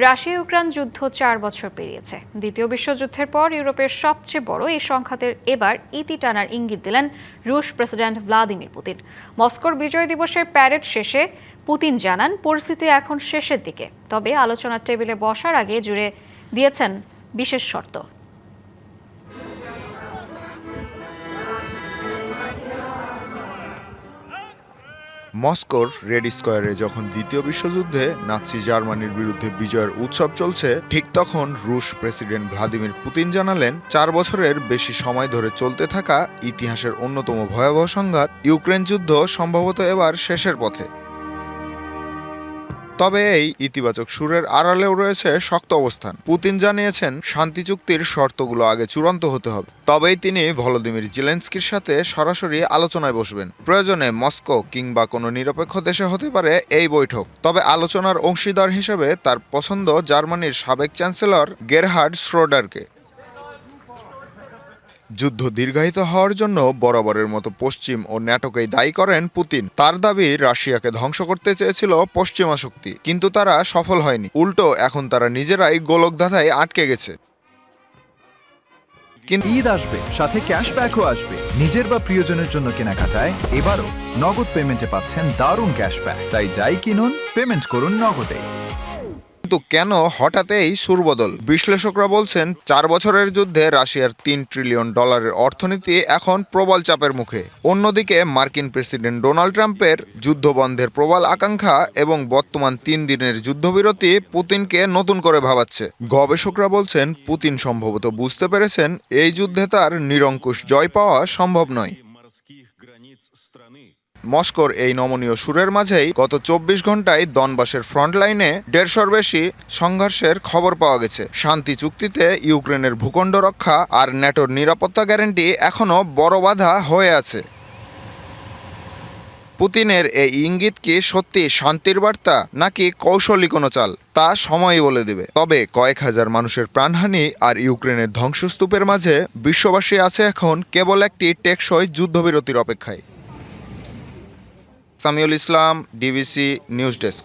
Russia Ukraine যুদ্ধ 4 বছর পেরিয়েছে। দ্বিতীয় বিশ্বযুদ্ধের পর ইউরোপের সবচেয়ে বড় এই সংঘাতের এবার ইতি টানার ইঙ্গিত দিলেন রুশ প্রেসিডেন্ট ভ্লাদিমির পুতিন। মস্কোর বিজয় দিবসের প্যারেড শেষে পুতিন জানান, পরিস্থিতি এখন শেষের দিকে, তবে আলোচনার টেবিলে বসার আগে জুড়ে দিয়েছেন বিশেষ শর্ত। মস্কোর রেড স্কোয়ারে যখন দ্বিতীয় বিশ্বযুদ্ধে নাৎসি জার্মানির বিরুদ্ধে বিজয়ের উৎসব চলছে, ঠিক তখন রুশ প্রেসিডেন্ট ভ্লাদিমির পুতিন জানালেন, 4 বছরের বেশি সময় ধরে চলতে থাকা ইতিহাসের অন্যতম ভয়াবহ সংঘাত ইউক্রেন যুদ্ধ সম্ভবত এবার শেষের পথে। তবে এই ইতিবাচক সুরের আড়ালেও রয়েছে শক্ত অবস্থান। পুতিন জানিয়েছেন, শান্তি চুক্তির শর্তগুলো আগে চূড়ান্ত হতে হবে, তবেই তিনি ভলোদিমির জেলেনস্কির সাথে সরাসরি আলোচনায় বসবেন। প্রয়োজনে মস্কো কিংবা কোনো নিরপেক্ষ দেশে হতে পারে এই বৈঠক। তবে আলোচনার অংশীদার হিসেবে তার পছন্দ জার্মানির সাবেক চ্যান্সেলর গেরহার্ড শ্রোডারকে। যুদ্ধ দীর্ঘায়িত হওয়ার জন্য বরাবরের মতো পশ্চিম ও ন্যাটোকেই দায়ী করেন পুতিন। তার দাবি, রাশিয়াকে ধ্বংস করতে চেয়েছিল পশ্চিমা শক্তি, কিন্তু তারা সফল হয়নি। উল্টো এখন তারা নিজেরাই গোলকধাঁধায় আটকে গেছে। ঈদ আসবে, সাথে ক্যাশব্যাকও আসবে। নিজের বা প্রিয়জনের জন্য কেনাকাটায় এবারও নগদ পেমেন্টে পাচ্ছেন দারুণ ক্যাশব্যাক। তাই যাই কিনুন, পেমেন্ট করুন নগদে। কিন্তু কেন হঠাৎ এই সুরবদল? বিশ্লেষকরা বলছেন, 4 বছরের যুদ্ধে রাশিয়ার $3 ট্রিলিয়ন অর্থনীতি এখন প্রবল চাপের মুখে। অন্যদিকে মার্কিন প্রেসিডেন্ট ডোনাল্ড ট্রাম্পের যুদ্ধবন্ধের প্রবল আকাঙ্ক্ষা এবং বর্তমান 3 দিনের যুদ্ধবিরতি পুতিনকে নতুন করে ভাবাচ্ছে। গবেষকরা বলছেন, পুতিন সম্ভবত বুঝতে পেরেছেন এই যুদ্ধে তার নিরঙ্কুশ জয় পাওয়া সম্ভব নয়। মস্কোর এই নমনীয় সুরের মাঝেই গত 24 ঘন্টায় দনবাসের ফ্রন্টলাইনে 150-র বেশি সংঘর্ষের খবর পাওয়া গেছে। শান্তি চুক্তিতে ইউক্রেনের ভূখণ্ড রক্ষা আর ন্যাটোর নিরাপত্তা গ্যারান্টি এখনও বড় বাধা হয়ে আছে। পুতিনের এই ইঙ্গিত কি সত্যি শান্তির বার্তা, নাকি কৌশলী কোনো চাল, তা সময়ই বলে দেবে। তবে কয়েক হাজার মানুষের প্রাণহানি আর ইউক্রেনের ধ্বংসস্তূপের মাঝে বিশ্ববাসী আছে এখন কেবল একটি টেকসই যুদ্ধবিরতির অপেক্ষায়। সামিউল ইসলাম, ডিবিসি নিউজ ডেস্ক।